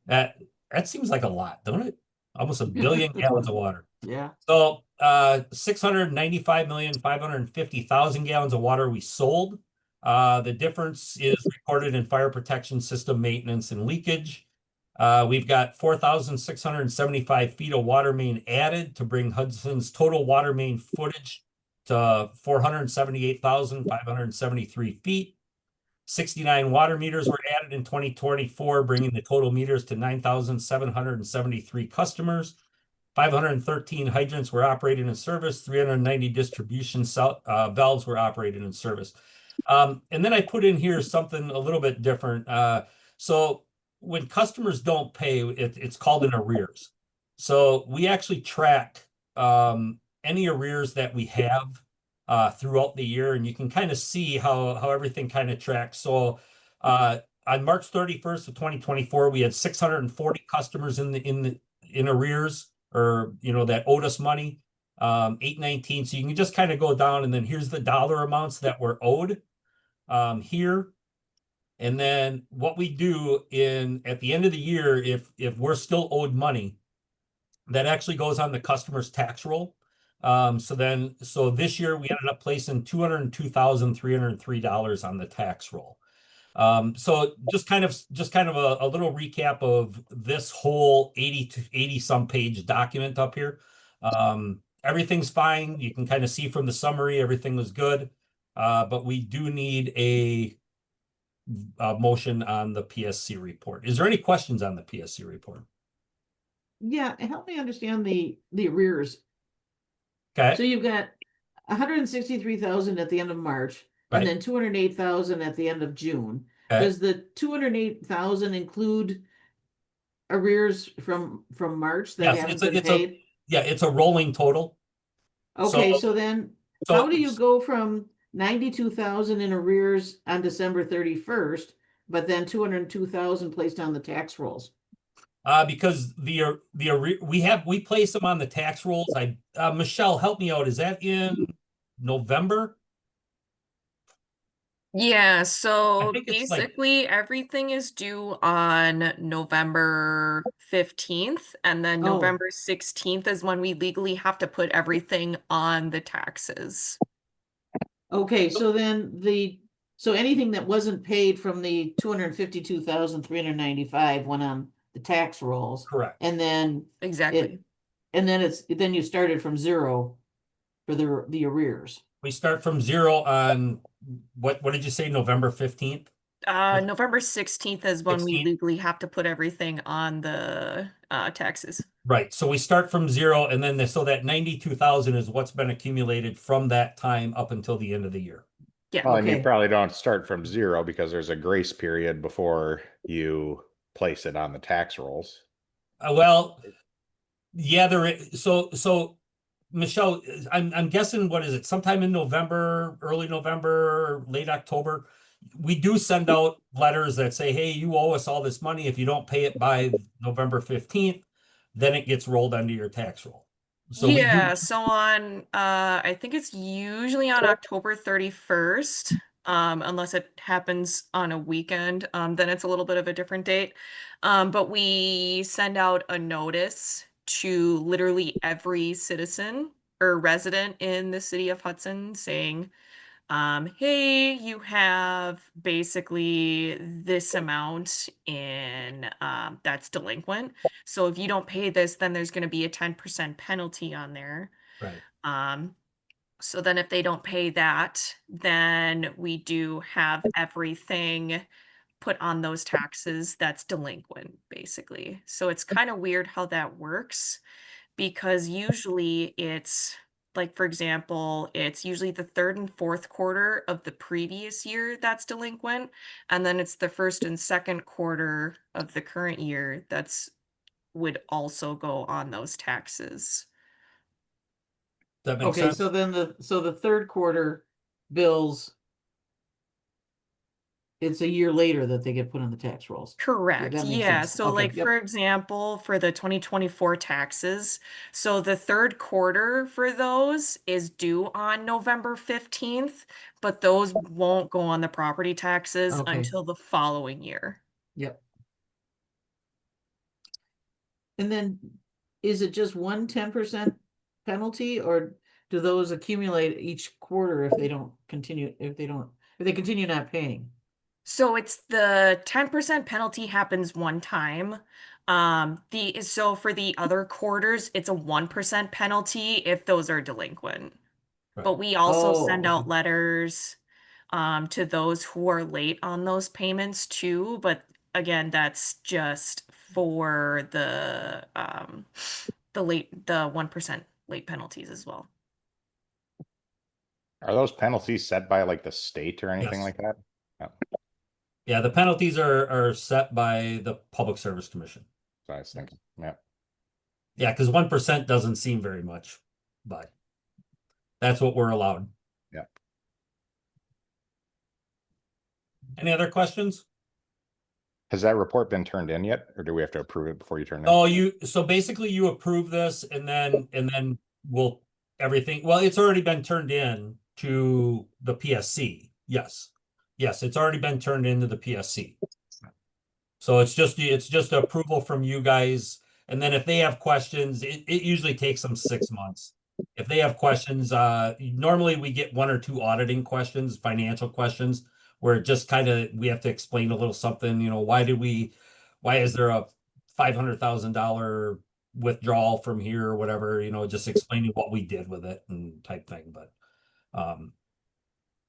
D: That seems like a lot, don't it? Almost 1 billion gallons of water.
C: Yeah.
D: So 695,550,000 gallons of water we sold. The difference is recorded in fire protection system maintenance and leakage. We've got 4,675 feet of water main added to bring Hudson's total water main footage to 478,573 feet. 69 water meters were added in 2024, bringing the total meters to 9,773 customers. 513 hydrants were operated in service. 390 distribution valves were operated in service. And then I put in here something a little bit different. So when customers don't pay, it's called an arrears. So we actually track any arrears that we have throughout the year, and you can kind of see how everything kind of tracks. So on March 31st of 2024, we had 640 customers in arrears, or that owed us money. 819. So you can just kind of go down, and then here's the dollar amounts that were owed here. And then what we do at the end of the year, if we're still owed money, that actually goes on the customer's tax roll. So this year we ended up placing $202,303 on the tax roll. So just kind of a little recap of this whole 80 some page document up here. Everything's fine. You can kind of see from the summary, everything was good. But we do need a motion on the PSC report. Is there any questions on the PSC report?
C: Yeah, help me understand the arrears.
D: Okay.
C: So you've got 163,000 at the end of March,
D: Right.
C: and then 208,000 at the end of June.
D: Okay.
C: Does the 208,000 include arrears from March that
D: Yes,
C: haven't been paid?
D: Yeah, it's a rolling total.
C: Okay,
D: So-
C: so then
D: so
C: how do you
D: it's-
C: go from 92,000 in arrears on December 31st, but then 202,000 placed on the tax rolls?
D: Because we place them on the tax rolls. Michelle, help me out. Is that in November?
B: Yeah, so
D: think it's like-
B: basically everything is due on November 15th, and then
C: Oh.
B: November 16th is when we legally have to put everything on the taxes.
C: Okay, so then so anything that wasn't paid from the 252,395 went on the tax rolls,
D: Correct.
C: and then
B: Exactly.
C: then you started from zero for the arrears.
D: We start from zero on what did you say, November 15th?
B: November 16th is when we
D: 16th?
B: legally have to put everything on the taxes.
D: Right. So we start from zero, and then so that 92,000 is what's been accumulated from that time up until the end of the year.
B: Yeah.
A: Well, and you
C: Okay.
A: probably don't start from zero because there's a grace period before you place it on the tax rolls.
D: Well, yeah, there is. So Michelle, I'm guessing, what is it? Sometime in November, early November, late October. We do send out letters that say, hey, you owe us all this money. If you don't pay it by November 15th, then it gets rolled onto your tax roll. So we do,
B: Yeah, so on I think it's usually on October 31st, unless it happens on a weekend, then it's a little bit of a different date. But we send out a notice to literally every citizen or resident in the city of Hudson saying, hey, you have basically this amount in that's delinquent. So if you don't pay this, then there's going to be a 10% penalty on there.
D: right.
B: Um, so then if they don't pay that, then we do have everything put on those taxes that's delinquent, basically. So it's kind of weird how that works because usually it's like, for example, it's usually the third and fourth quarter of the previous year that's delinquent, and then it's the first and second quarter of the current year that's would also go on those taxes.
D: That makes
C: Okay,
D: sense.
C: so then the third quarter bills, it's a year later that they get put on the tax rolls.
B: Correct.
C: that makes
B: Yeah.
C: sense.
B: So
C: Okay,
B: like
C: yep.
B: for example, for the 2024 taxes, so the third quarter for those is due on November 15th, but those won't go on the property taxes
C: Okay.
B: until the following year.
C: Yep. And then is it just 10% penalty, or do those accumulate each quarter if they continue not paying?
B: So it's the 10% penalty happens one time. So for the other quarters, it's a 1% penalty if those are delinquent. But
D: Right.
B: we also send
C: Oh,
B: out letters to those who are late on those payments too. But again, that's just for the 1% late penalties as well.
A: Are those penalties set by like the state or anything
D: Yes.
A: like that?
D: Yeah, the penalties are set by the Public Service Commission.
A: So I was thinking, yeah.
D: Yeah, because 1% doesn't seem very much, but that's what we're allowed.
A: Yeah.
D: Any other questions?
A: Has that report been turned in yet, or do we have to approve it before you turn it in?
D: Oh, so basically you approve this and then we'll well, it's already been turned in to the PSC. Yes. Yes, it's already been turned into the PSC. So it's just approval from you guys. And then if they have questions, it usually takes them 6 months. If they have questions, normally we get one or two auditing questions, financial questions, where it just kind of we have to explain a little something, why is there a $500,000 withdrawal from here or whatever, just explaining what we did with it and type thing. But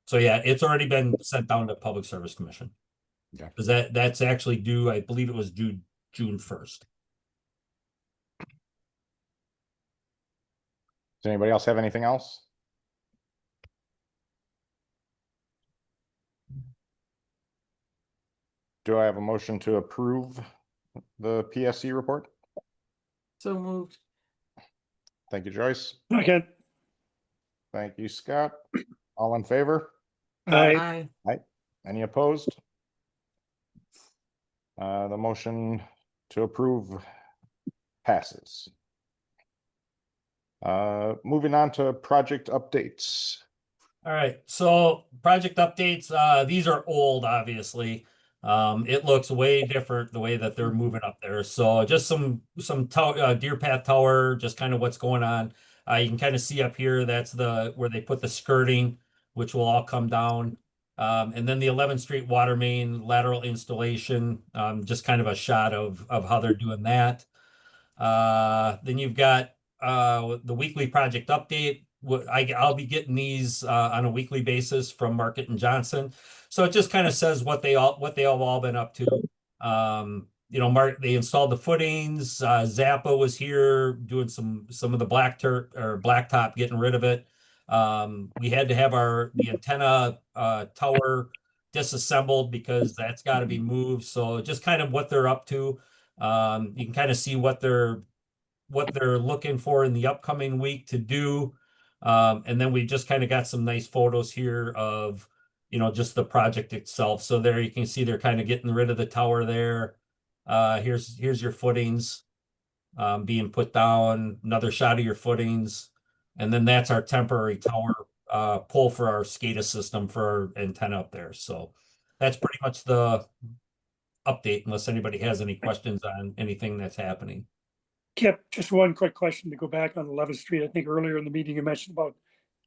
D: so yeah, it's already been sent down to Public Service Commission.
A: Yeah.
D: Because that's actually due, I believe it was due June 1st.
A: Does anybody else have anything else? Do I have a motion to approve the PSC report?
C: so moved.
A: Thank you, Joyce.
F: Okay.
A: Thank you, Scott. All in favor?
F: I,
C: Aye.
A: Any opposed? The motion to approve passes. Moving on to project updates.
D: All right, so project updates, these are old, obviously. It looks way different the way that they're moving up there. So just some Deer Path Tower, just kind of what's going on. You can kind of see up here, that's where they put the skirting, which will all come down. And then the 11th Street water main lateral installation, just kind of a shot of how they're doing that. Then you've got the weekly project update. I'll be getting these on a weekly basis from Market and Johnson. So it just kind of says what they have all been up to. They installed the footings. Zappa was here doing some of the blacktop, getting rid of it. We had to have the antenna tower disassembled because that's got to be moved. So just kind of what they're up to. You can kind of see what they're what they're looking for in the upcoming week to do. And then we just kind of got some nice photos here of, just the project itself. So there you can see they're kind of getting rid of the tower there. Here's your footings being put down, another shot of your footings. And then that's our temporary tower pole for our SCADA system for our antenna up there. So that's pretty much the update, unless anybody has any questions on anything that's happening.
F: Kip, just one quick question to go back on 11th Street. I think earlier in the meeting you mentioned about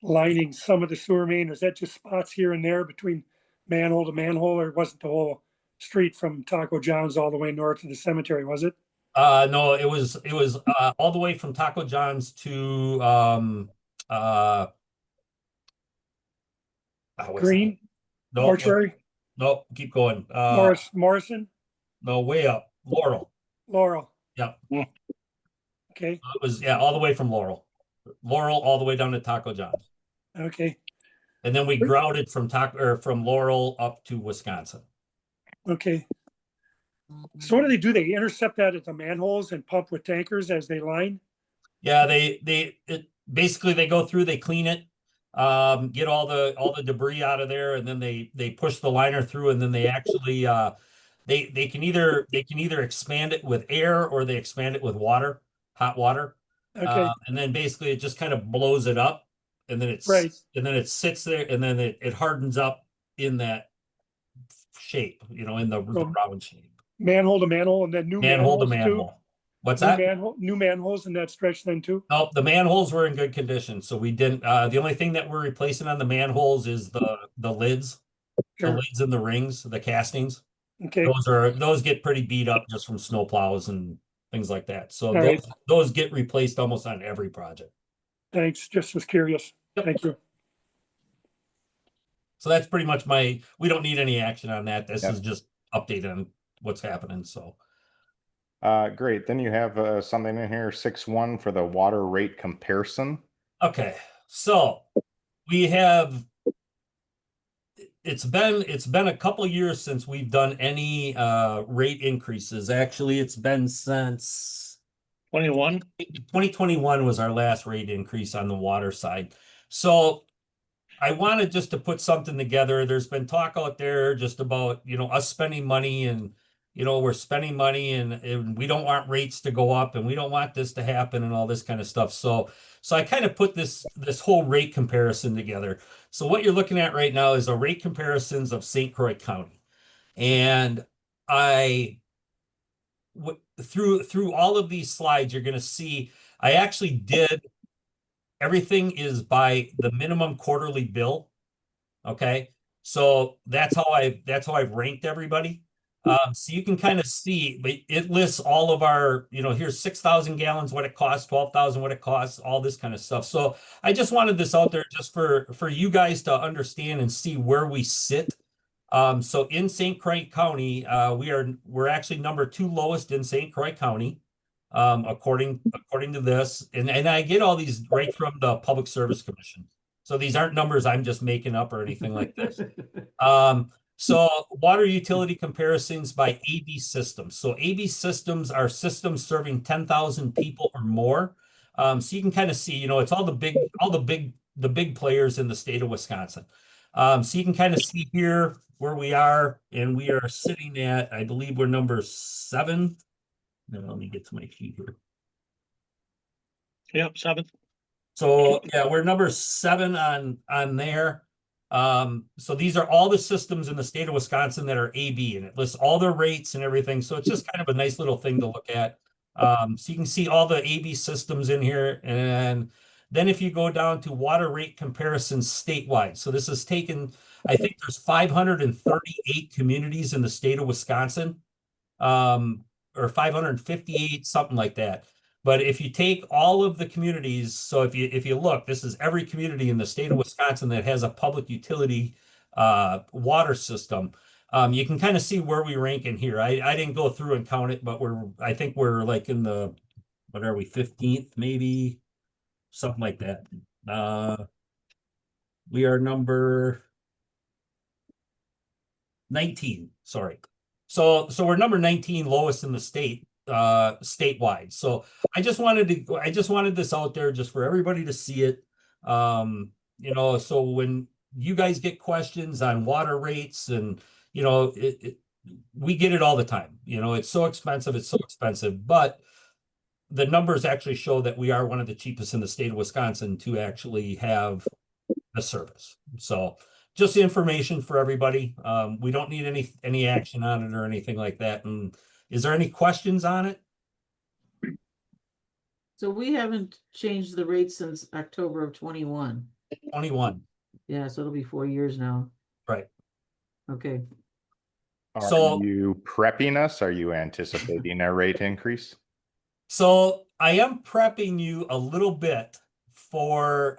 F: lining some of the sewer main. Is that just spots here and there between manhole to manhole, or wasn't the whole street from Taco John's all the way north to the cemetery, was it?
D: No, it was all the way from Taco John's to what's
F: Green,
D: that?
F: Mortuary,
D: No, keep going.
F: Morrison,
D: No, way up. Laurel.
F: Laurel.
D: Yeah.
F: Okay,
D: It was all the way from Laurel. Laurel all the way down to Taco John's.
F: okay,
D: And then we grouted from Laurel up to Wisconsin.
F: okay. So what do? They intercept that at the manholes and pump with tankers as they line?
D: Yeah, basically they go through, they clean it, get all the debris out of there, and then they push the liner through, and then they actually they can either expand it with air or they expand it with water, hot water.
F: Okay,
D: And then basically it just kind of blows it up, and then
F: right.
D: it sits there, and then it hardens up in that shape, in the round shape.
F: Manhole to manhole and then new
D: Manhole to
F: manholes too?
D: manhole. What's that?
F: New manholes in that stretch then too?
D: Nope, the manholes were in good condition, so we didn't. The only thing that we're replacing on the manholes is the lids, the
F: Sure.
D: lids and the rings, the castings.
F: Okay,
D: Those get pretty beat up just from snow plows and things like that. So
F: All right.
D: those get replaced almost on every project.
F: thanks. Just was curious.
D: Yep.
F: Thank you.
D: So that's pretty much we don't need any action on that. This
A: Yep.
D: is just update on what's happening. So
A: Great. Then you have something in here, 6.1 for the water rate comparison.
D: okay, so we have. It's been a couple years since we've done any rate increases. Actually, it's been since
E: 21.
D: 2021 was our last rate increase on the water side. So I wanted just to put something together. There's been talk out there just about, us spending money, and, we're spending money and we don't want rates to go up, and we don't want this to happen and all this kind of stuff. So I kind of put this whole rate comparison together. So what you're looking at right now is a rate comparisons of St. Croix County. And through all of these slides, you're going to see I actually did everything is by the minimum quarterly bill. Okay, so that's how I've ranked everybody. So you can kind of see, but it lists all of our, here's 6,000 gallons, what it costs, 12,000, what it costs, all this kind of stuff. So I just wanted this out there just for you guys to understand and see where we sit. So in St. Croix County, we're actually number 2 lowest in St. Croix County, according to this, and I get all these right from the Public Service Commission. So these aren't numbers I'm just making up or anything like this. So water utility comparisons by AB systems. So AB systems are systems serving 10,000 people or more. So you can kind of see, it's all the big players in the state of Wisconsin. So you can kind of see here where we are, and we are sitting at, I believe we're number 7. Now let me get to my sheet here.
E: Yep, 7th.
D: So yeah, we're number 7 on there. So these are all the systems in the state of Wisconsin that are AB, and it lists all their rates and everything. So it's just kind of a nice little thing to look at. So you can see all the AB systems in here. And then if you go down to water rate comparisons statewide. So this is taken, I think there's 538 communities in the state of Wisconsin, or 558, something like that. But if you take all of the communities, so if you look, this is every community in the state of Wisconsin that has a public utility water system. You can kind of see where we rank in here. I didn't go through and count it, but I think we're like in the, what are we, 15th, maybe something like that. We are number 19, sorry. So we're number 19 lowest in the state. statewide. So I just wanted this out there just for everybody to see it. So when you guys get questions on water rates and, we get it all the time. It's so expensive, but the numbers actually show that we are one of the cheapest in the state of Wisconsin to actually have the service. So just information for everybody. We don't need any action on it or anything like that. And is there any questions on it?
C: So we haven't changed the rate since October of 21.
D: 21,
C: Yeah, so it'll be 4 years now.
D: right?
C: Okay.
A: Are
D: So-
A: you prepping us? Are you anticipating a rate increase?
D: So I am prepping you a little bit for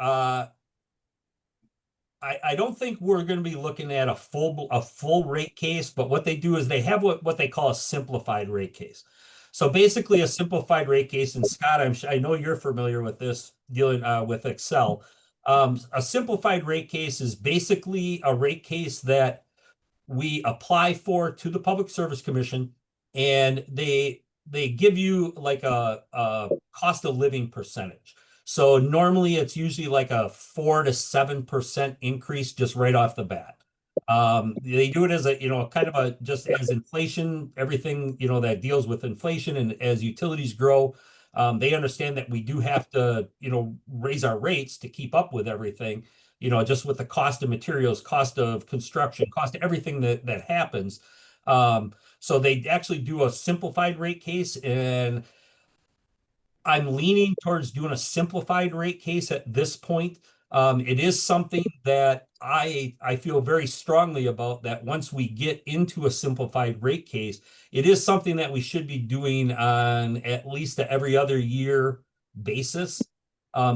D: I don't think we're going to be looking at a full rate case, but what they do is they have what they call a simplified rate case. So basically a simplified rate case, and Scott, I know you're familiar with this, dealing with Excel. A simplified rate case is basically a rate case that we apply for to the Public Service Commission, and they give you like a cost of living percentage. So normally it's usually like a 4 to 7% increase just right off the bat. They do it as a, kind of a, just as inflation, everything, that deals with inflation, and as utilities grow, they understand that we do have to, raise our rates to keep up with everything, just with the cost of materials, cost of construction, cost of everything that happens. So they actually do a simplified rate case, and I'm leaning towards doing a simplified rate case at this point. It is something that I feel very strongly about, that once we get into a simplified rate case, it is something that we should be doing on at least a every other year basis,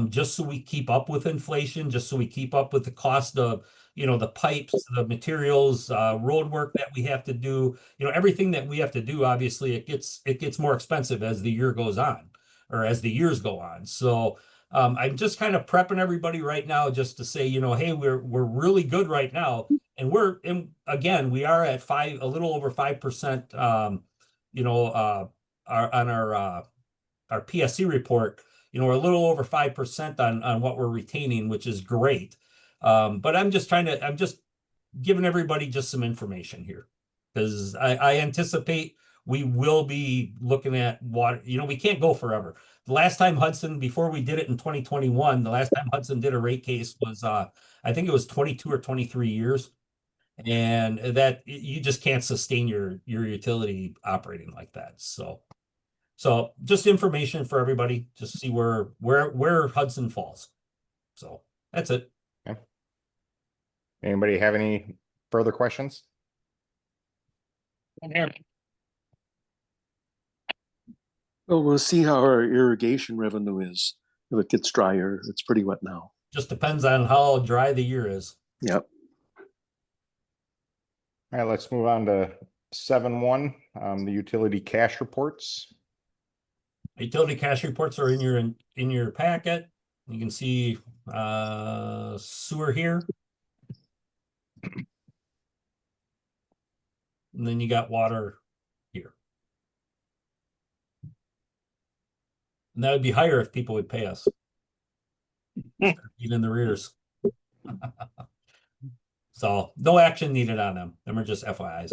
D: just so we keep up with inflation, just so we keep up with the cost of, the pipes, the materials, road work that we have to do, everything that we have to do. Obviously, it gets more expensive as the year goes on, or as the years go on. So I'm just kind of prepping everybody right now just to say, hey, we're really good right now. And again, we are at a little over 5%, our PSC report, we're a little over 5% on what we're retaining, which is great. But I'm just giving everybody just some information here, because I anticipate we will be looking at water. We can't go forever. The last time Hudson, before we did it in 2021, the last time Hudson did a rate case was, I think it was 22 or 23 years. And that you just can't sustain your utility operating like that. So just information for everybody, just see where Hudson falls. So that's it.
A: Okay. Anybody have any further questions?
E: I'm here.
G: Well, we'll see how our irrigation revenue is. If it gets drier, it's pretty wet now.
D: Just depends on how dry the year is.
G: Yep.
A: All right, let's move on to 7.1, the utility cash reports.
D: Utility cash reports are in your packet. You can see sewer here. And then you got water here. And that would be higher if people would pay us. Even in the rears. So no action needed on them. Them are just FYIs.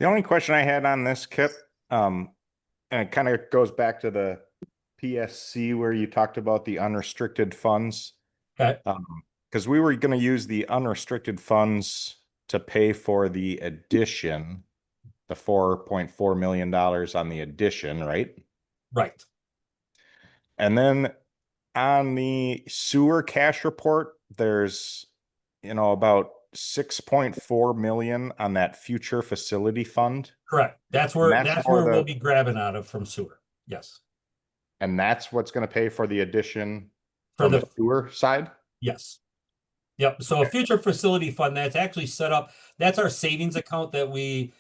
A: The only question I had on this, Kip, and it kind of goes back to the PSC where you talked about the unrestricted funds.
D: Okay.
A: Because we were going to use the unrestricted funds to pay for the addition, the $4.4 million on the addition, right?
D: Right.
A: And then on the sewer cash report, there's, about 6.4 million on that future facility fund.
D: Correct. That's
A: And
D: where
A: that's for
D: we'll
A: the-
D: be grabbing out of from sewer. Yes.
A: And that's what's going to pay for the addition
D: For
A: from the
D: the
A: sewer side?
D: Yes. Yep. So a future facility fund that's actually set up, that's our savings account that we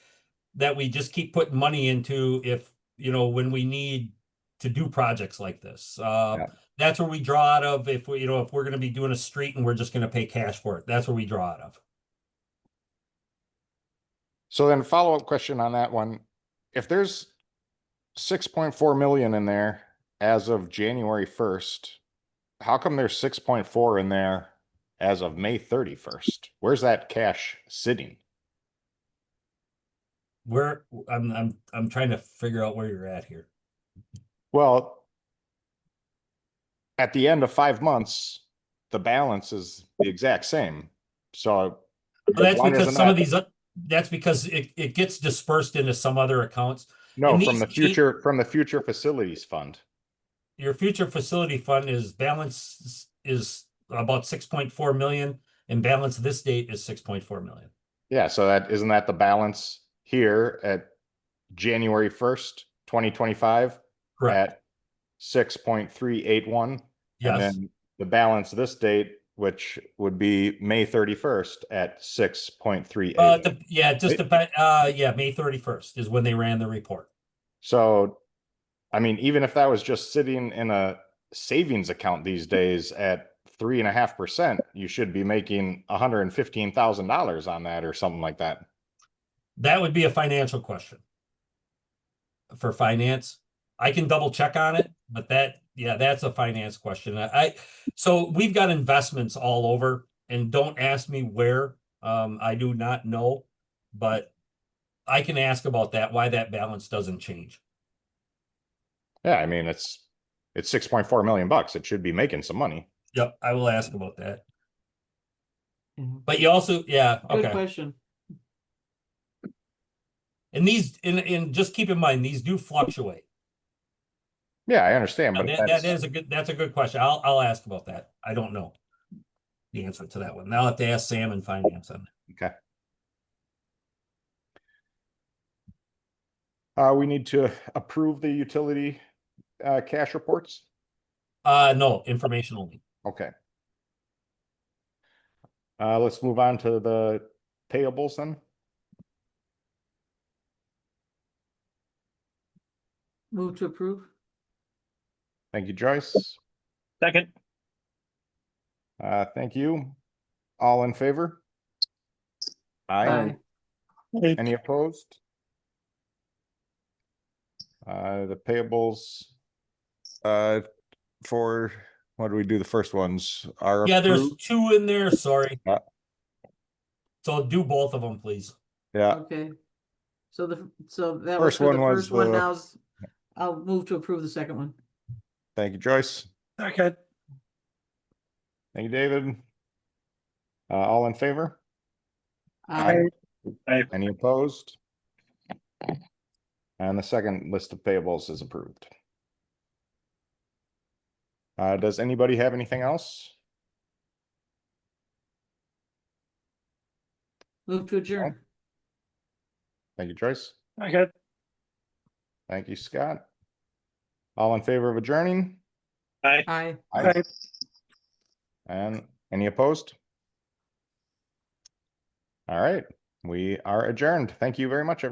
D: just keep putting money into if, when we need to do projects like this. That's where we draw out of if we, if we're going to be doing a street and we're just going to pay cash for it. That's where we draw out of.
A: So then follow-up question on that one. If there's 6.4 million in there as of January 1st. How come there's 6.4 in there as of May 31st? Where's that cash sitting?
D: Where I'm trying to figure out where you're at here.
A: Well, at the end of 5 months, the balance is the exact same. So
D: Well, that's
A: why
D: because
A: doesn't
D: some of
A: that-
D: these, that's because it gets dispersed into some other accounts.
A: No,
D: and
A: from
D: these
A: the future facilities fund.
D: Your future facility fund is balance is about 6.4 million, and balance this date is 6.4 million.
A: Yeah, so that isn't that the balance here at January 1st, 2025
D: Correct.
A: at 6.381. And
D: Yes.
A: then the balance this date, which would be May 31st at 6.38.
D: Yeah, it just depends. Yeah, May 31st is when they ran the report.
A: So, I mean, even if that was just sitting in a savings account these days at 3.5%, you should be making $115,000 on that or something like that.
D: That would be a financial question for finance. I can double check on it, but that's a finance question. So we've got investments all over, and don't ask me where. I do not know, but I can ask about that, why that balance doesn't change.
A: Yeah, I mean, it's 6.4 million bucks. It should be making some money.
D: Yep, I will ask about that.
C: Mhm.
D: But you also, yeah,
C: Good
D: okay.
C: question.
D: And these, and just keep in mind, these do fluctuate.
A: Yeah, I understand, but
D: That's a good question. I'll ask about that. I don't know the answer to that one. I'll have to ask Sam in finance on
A: okay. We need to approve the utility cash reports.
D: that. No, information only.
A: Okay. Let's move on to the payables then.
C: Move to approve.
A: Thank you, Joyce.
E: Second.
A: Thank you. All in favor?
C: Aye.
A: Any opposed? The payables for what do we do? The first ones are
D: Yeah, there's
A: approved.
D: 2 in there. Sorry.
A: Yeah.
D: So do both of them, please.
A: Yeah.
C: Okay. So that was
A: First
C: for the
A: one was
C: first one.
A: the-
C: Now I'll move to approve the second one.
A: Thank you, Joyce.
F: Second.
A: Thank you, David. All in favor?
C: Aye.
A: Any opposed? And the second list of payables is approved. Does anybody have anything else?
C: Move to adjourn.
A: Thank you, Joyce.
F: Second.
A: Thank you, Scott. All in favor of adjourning?
E: Aye.
C: Aye.
F: Aye.
A: And any opposed? All right, we are adjourned. Thank you very much, everyone.